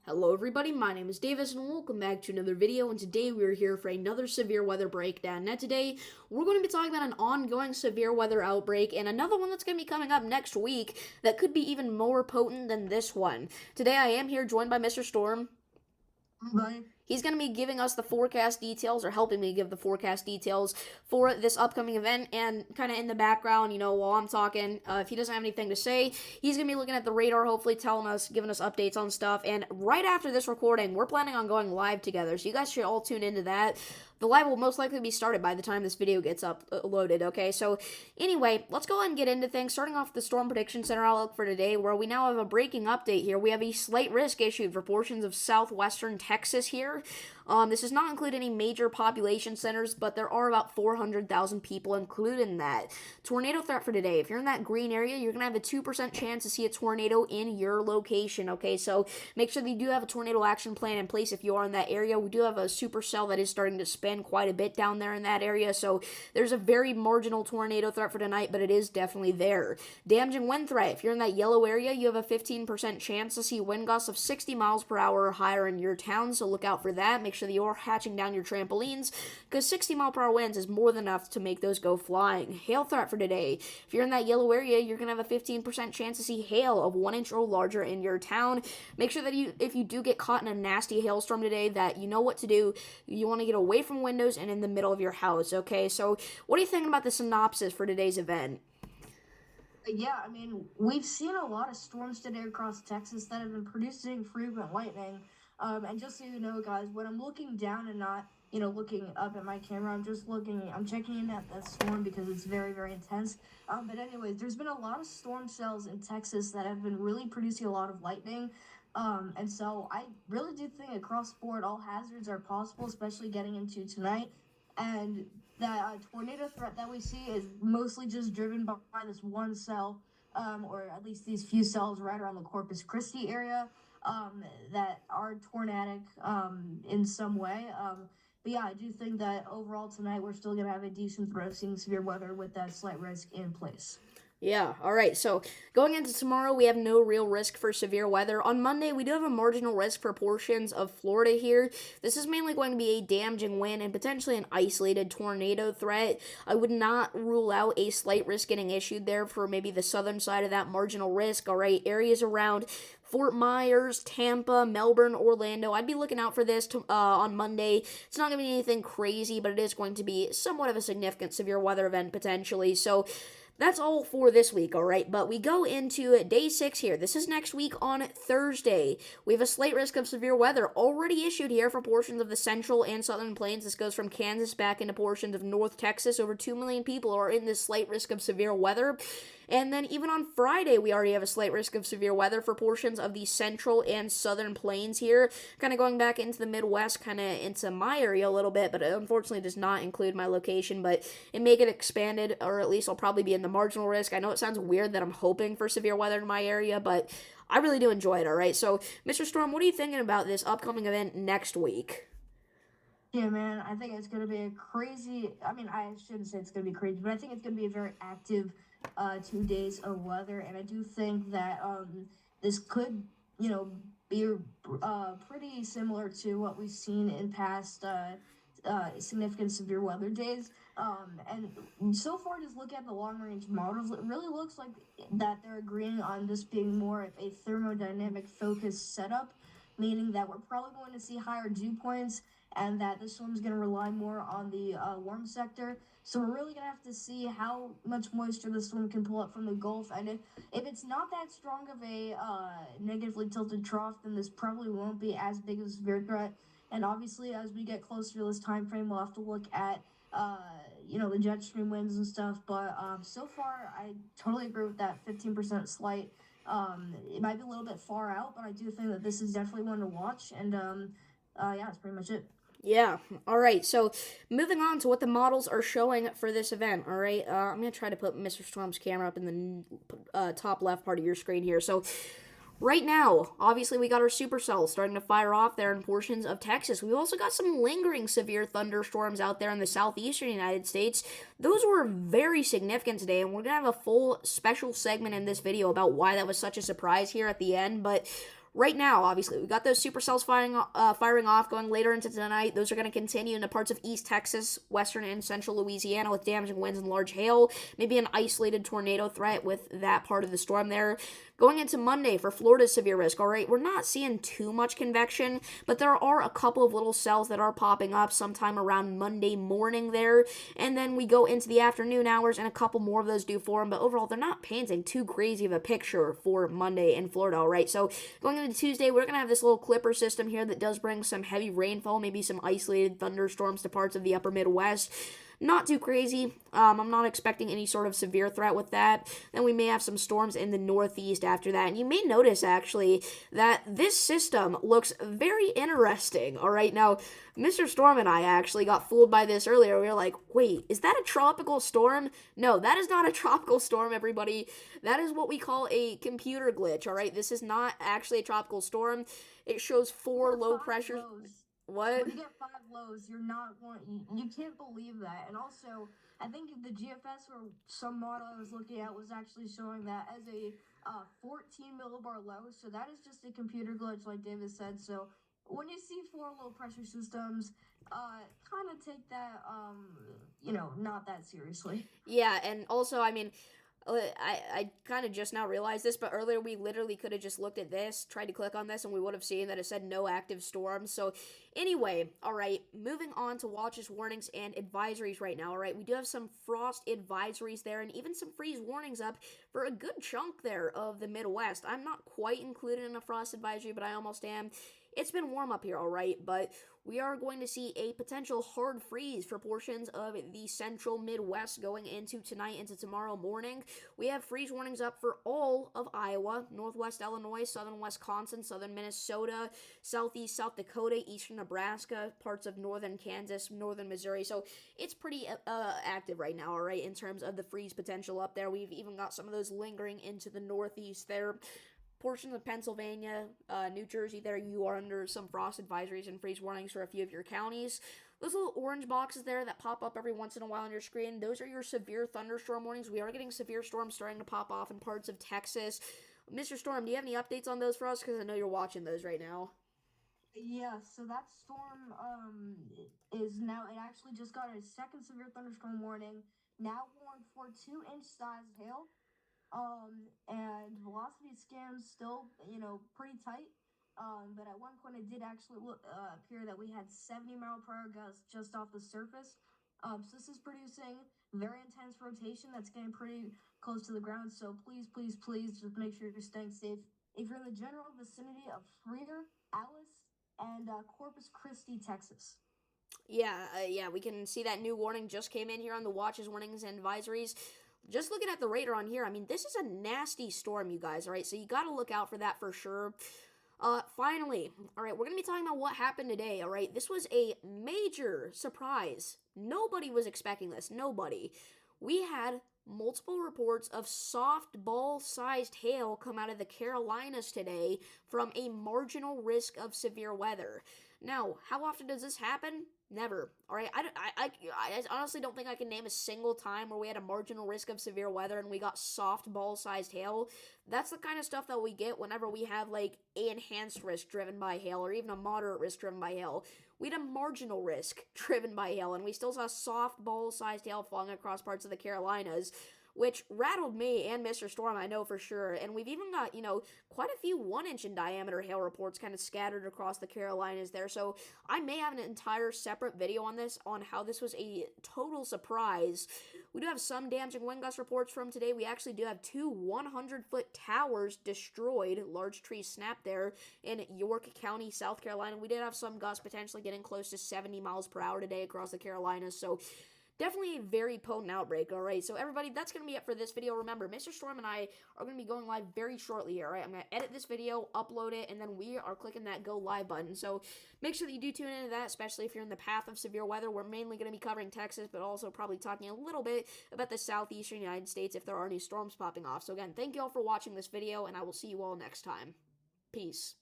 Hello everybody, my name is Davis and welcome back to another video, and today we are here for another severe weather breakdown. Now today, we're going to be talking about an ongoing severe weather outbreak and another one that's going to be coming up next week that could be even more potent than this one. Today I am here joined by Mr. Storm. Bye. He's going to be giving us the forecast details, or helping me give the forecast details for this upcoming event, and kind of in the background, while I'm talking, if he doesn't have anything to say, he's going to be looking at the radar, hopefully telling us, giving us updates on stuff, and right after this recording, we're planning on going live together, so you guys should all tune into that. The live will most likely be started by the time this video gets uploaded, okay? So, anyway, let's go ahead and get into things, starting off with the Storm Prediction Center outlook for today, where we now have a breaking update here. We have a slight risk issued for portions of southwestern Texas here. This does not include any major population centers, but there are about 400,000 people included in that. Tornado threat for today. If you're in that green area, you're going to have a 2% chance to see a tornado in your location, okay? So make sure that you do have a tornado action plan in place if you are in that area. We do have a supercell that is starting to spin quite a bit down there in that area, so there's a very marginal tornado threat for tonight, but it is definitely there. Damaging wind threat. If you're in that yellow area, you have a 15% chance to see wind gusts of 60 miles per hour or higher in your town, so look out for that. Make sure that you're hatching down your trampolines, because 60-mile-per-hour winds is more than enough to make those go flying. Hail threat for today. If you're in that yellow area, you're going to have a 15% chance to see hail of 1 inch or larger in your town. Make sure that if you do get caught in a nasty hailstorm today, that you know what to do. You want to get away from windows and in the middle of your house, okay? So what are you thinking about the synopsis for today's event? Yeah, I mean, we've seen a lot of storms today across Texas that have been producing frequent lightning. And just so you know, guys, when I'm looking down and not, looking up at my camera, I'm checking in at that storm because it's very, very intense. But anyways, there's been a lot of storm cells in Texas that have been really producing a lot of lightning. And so I really do think across the board, all hazards are possible, especially getting into tonight. And that tornado threat that we see is mostly just driven by this one cell, or at least these few cells right around the Corpus Christi area, that are tornadic in some way. But yeah, I do think that overall tonight we're still going to have a decent threat of seeing severe weather with that slight risk in place. Yeah, all right. So going into tomorrow, we have no real risk for severe weather. On Monday, we do have a marginal risk for portions of Florida here. This is mainly going to be a damaging wind and potentially an isolated tornado threat. I would not rule out a slight risk getting issued there for maybe the southern side of that marginal risk. All right, areas around Fort Myers, Tampa, Melbourne, Orlando. I'd be looking out for this on Monday. It's not going to be anything crazy, but it is going to be somewhat of a significant severe weather event potentially. So that's all for this week, alright? But we go into day 6 here. This is next week on Thursday. We have a slight risk of severe weather already issued here for portions of the central and southern plains. This goes from Kansas back into portions of North Texas. Over 2 million people are in this slight risk of severe weather. And then even on Friday, we already have a slight risk of severe weather for portions of the central and southern plains here. Kind of going back into the Midwest, kind of into my area a little bit, but it unfortunately does not include my location, but it may get expanded, or at least I'll probably be in the marginal risk. I know it sounds weird that I'm hoping for severe weather in my area, but I really do enjoy it, alright? So, Mr. Storm, what are you thinking about this upcoming event next week? Yeah, man, I think it's going to be a crazy. I mean, I shouldn't say it's going to be crazy, but I think it's going to be a very active 2 days of weather. And I do think that this could, be pretty similar to what we've seen in past significant severe weather days. And so far, just looking at the long range models, it really looks like that they're agreeing on this being more of a thermodynamic focused setup, meaning that we're probably going to see higher dew points and that this one's going to rely more on the warm sector. So we're really going to have to see how much moisture this one can pull up from the Gulf. And if it's not that strong of a negatively tilted trough, then this probably won't be as big of a severe threat. And obviously, as we get closer to this time frame, we'll have to look at the jet stream winds and stuff. But so far, I totally agree with that 15% slight. It might be a little bit far out, but I do think that this is definitely one to watch. And yeah, that's pretty much it. Yeah, alright, so moving on to what the models are showing for this event, alright? I'm going to try to put Mr. Storm's camera up in the top left part of your screen here. So, right now, obviously we got our supercells starting to fire off there in portions of Texas. We've also got some lingering severe thunderstorms out there in the southeastern United States. Those were very significant today, and we're going to have a full special segment in this video about why that was such a surprise here at the end, but right now, obviously, we got those supercells firing off going later into tonight. Those are going to continue into parts of East Texas, western and central Louisiana with damaging winds and large hail. Maybe an isolated tornado threat with that part of the storm there. Going into Monday for Florida's severe risk, all right, we're not seeing too much convection, but there are a couple of little cells that are popping up sometime around Monday morning there. And then we go into the afternoon hours and a couple more of those do form, but overall, they're not painting too crazy of a picture for Monday in Florida, all right? So going into Tuesday, we're going to have this little clipper system here that does bring some heavy rainfall, maybe some isolated thunderstorms to parts of the upper Midwest. Not too crazy. I'm not expecting any sort of severe threat with that. Then we may have some storms in the northeast after that. And you may notice, actually, that this system looks very interesting. All right, now, Mr. Storm and I actually got fooled by this earlier. We were like, wait, is that a tropical storm? No, that is not a tropical storm, everybody. That is what we call a computer glitch, all right? This is not actually a tropical storm. It shows four low pressure. What? When you get 5 lows, you're not going. You can't believe that. And also, I think the GFS or some model I was looking at was actually showing that as a 14 millibar low. So that is just a computer glitch, like David said. So when you see 4 low pressure systems, kind of take that, not that seriously. Yeah, and also, I mean, I kind of just now realized this, but earlier we literally could have just looked at this, tried to click on this, and we would have seen that it said no active storms. So anyway, all right, moving on to watches, warnings, and advisories right now. All right, we do have some frost advisories there, and even some freeze warnings up for a good chunk there of the Midwest. I'm not quite included in a frost advisory, but I almost am. It's been warm up here, all right, but we are going to see a potential hard freeze for portions of the central Midwest going into tonight, into tomorrow morning. We have freeze warnings up for all of Iowa, northwest Illinois, southern Wisconsin, southern Minnesota, southeast South Dakota, eastern Nebraska, parts of northern Kansas, northern Missouri. So it's pretty active right now, all right, in terms of the freeze potential up there. We've even got some of those lingering into the northeast there. Portions of Pennsylvania, New Jersey, there you are under some frost advisories and freeze warnings for a few of your counties. Those little orange boxes there that pop up every once in a while on your screen, those are your severe thunderstorm warnings. We are getting severe storms starting to pop off in parts of Texas. Mr. Storm, do you have any updates on those for us? Because I know you're watching those right now. Yeah, so that storm is now, it actually just got a second severe thunderstorm warning, now warned for 2-inch size hail. And velocity scans still, pretty tight. But at one point it did actually appear that we had 70-mile-per-hour gusts just off the surface. So this is producing very intense rotation that's getting pretty close to the ground. So please, please, please just make sure you're staying safe. If you're in the general vicinity of Freer, Alice, and Corpus Christi, Texas. Yeah, we can see that new warning just came in here on the watches, warnings, and advisories. Just looking at the radar on here, I mean, this is a nasty storm, you guys, all right? So you got to look out for that for sure. Finally, all right, we're going to be talking about what happened today, all right? This was a major surprise. Nobody was expecting this. Nobody. We had multiple reports of softball-sized hail come out of the Carolinas today from a marginal risk of severe weather. Now, how often does this happen? Never. All right. I honestly don't think I can name a single time where we had a marginal risk of severe weather and we got softball-sized hail. That's the kind of stuff that we get whenever we have like an enhanced risk driven by hail or even a moderate risk driven by hail. We had a marginal risk driven by hail, and we still saw softball-sized hail falling across parts of the Carolinas, which rattled me and Mr. Storm, I know for sure. And we've even got, quite a few 1-inch in diameter hail reports kind of scattered across the Carolinas there. So I may have an entire separate video on this, on how this was a total surprise. We do have some damaging wind gust reports from today. We actually do have 2 100-foot towers destroyed, large trees snapped there in York County, South Carolina. We did have some gusts potentially getting close to 70 miles per hour today across the Carolinas. So definitely a very potent outbreak, all right? So everybody, that's going to be it for this video. Remember, Mr. Storm and I are going to be going live very shortly here, all right? I'm going to edit this video, upload it, and then we are clicking that go live button. So make sure that you do tune into that, especially if you're in the path of severe weather. We're mainly going to be covering Texas, but also probably talking a little bit about the southeastern United States if there are any storms popping off. So again, thank you all for watching this video, and I will see you all next time. Peace.